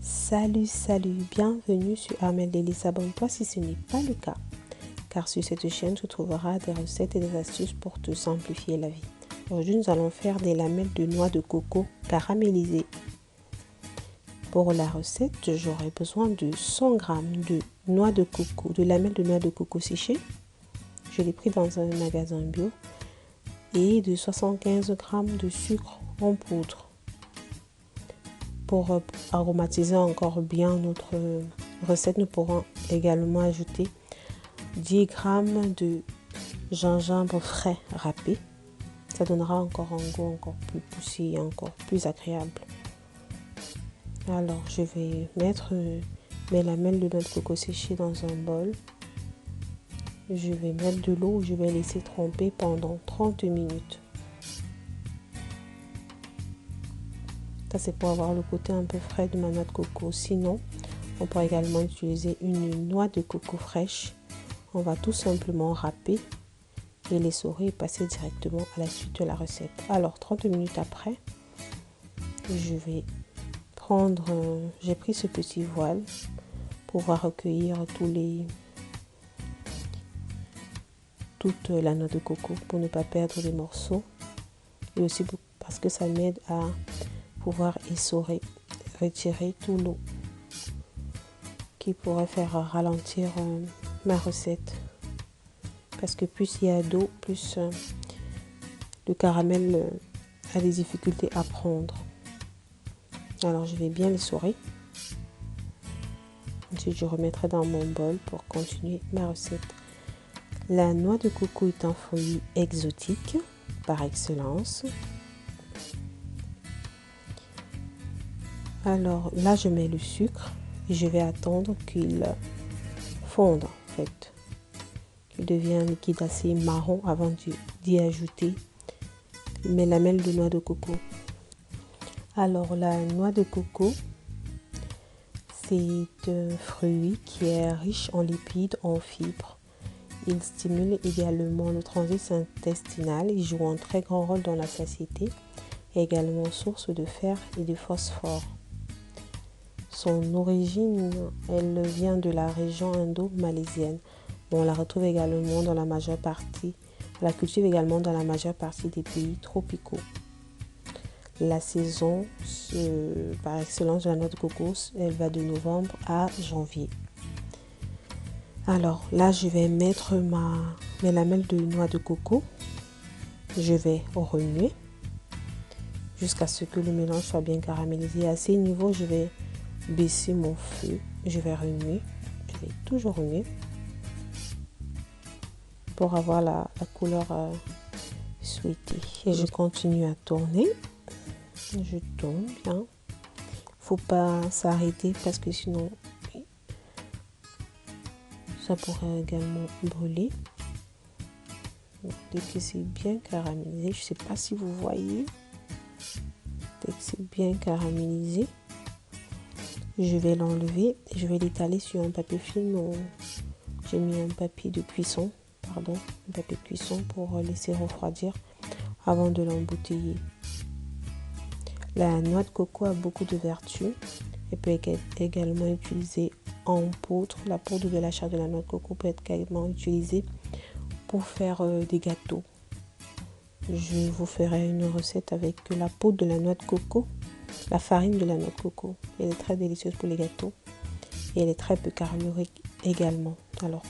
Salut, bienvenue sur Armelle Délices. Abonne-toi si ce n'est pas le cas, car sur cette chaîne tu trouveras des recettes et des astuces pour te simplifier la vie. Aujourd'hui nous allons faire des lamelles de noix de coco caramélisées. Pour la recette, j'aurai besoin de 100 g de noix de coco, de lamelles de noix de coco séchées. Je l'ai pris dans un magasin bio, et de 75 g de sucre en poudre. Pour aromatiser encore bien notre recette, nous pourrons également ajouter 10 g de gingembre frais râpé. Ça donnera encore un goût encore plus poussé et encore plus agréable. Alors, je vais mettre mes lamelles de noix de coco séchées dans un bol. Je vais mettre de l'eau, je vais laisser tremper pendant 30 minutes. Ça, c'est pour avoir le côté un peu frais de ma noix de coco. Sinon, on peut également utiliser une noix de coco fraîche. On va tout simplement râper et l'essorer et passer directement à la suite de la recette. Alors, 30 minutes après, je vais prendre... j'ai pris ce petit voile pour pouvoir recueillir toute la noix de coco pour ne pas perdre les morceaux. Et aussi parce que ça m'aide à pouvoir essorer, retirer tout l'eau qui pourrait faire ralentir ma recette, parce que plus il y a d'eau, plus le caramel a des difficultés à prendre. Alors je vais bien l'essorer, ensuite je remettrai dans mon bol pour continuer ma recette. La noix de coco est un fruit exotique par excellence. Alors là, je mets le sucre et je vais attendre qu'il fonde, en fait, qu'il devienne un liquide assez marron avant d'y ajouter mes lamelles de noix de coco. Alors la noix de coco, c'est un fruit qui est riche en lipides, en fibres. Il stimule également le transit intestinal. Il joue un très grand rôle dans la satiété et également source de fer et de phosphore. Son origine, elle vient de la région indo-malaisienne. On la retrouve également dans la majeure partie, on la cultive également dans la majeure partie des pays tropicaux. La saison par excellence de la noix de coco, elle va de novembre à janvier. Alors là, je vais mettre mes lamelles de noix de coco. Je vais remuer jusqu'à ce que le mélange soit bien caramélisé. À ce niveau, je vais baisser mon feu, je vais remuer, je vais toujours remuer pour avoir la couleur souhaitée. Et je continue à tourner, je tourne bien, faut pas s'arrêter parce que sinon ça pourrait également brûler. Donc, dès que c'est bien caramélisé, je sais pas si vous voyez, dès que c'est bien caramélisé, je vais l'enlever et je vais l'étaler sur un papier film. J'ai mis un papier de cuisson, un papier de cuisson pour laisser refroidir avant de l'embouteiller. La noix de coco a beaucoup de vertus. Elle peut être également utilisée en poudre. La poudre de l'achat de la noix de coco peut être également utilisée pour faire des gâteaux. Je vous ferai une recette avec la poudre de la noix de coco. La farine de la noix de coco, elle est très délicieuse pour les gâteaux et elle est très peu calorique également. Alors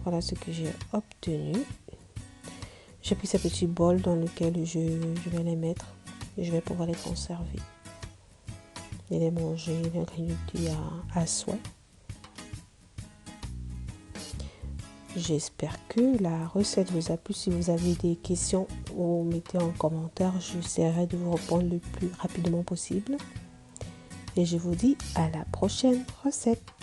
voilà ce que j'ai obtenu. J'ai pris ce petit bol dans lequel je vais les mettre et je vais pouvoir les conserver et les manger, les grignoter à souhait. J'espère que la recette vous a plu. Si vous avez des questions, vous mettez en commentaire. J'essaierai de vous répondre le plus rapidement possible. Et je vous dis à la prochaine recette.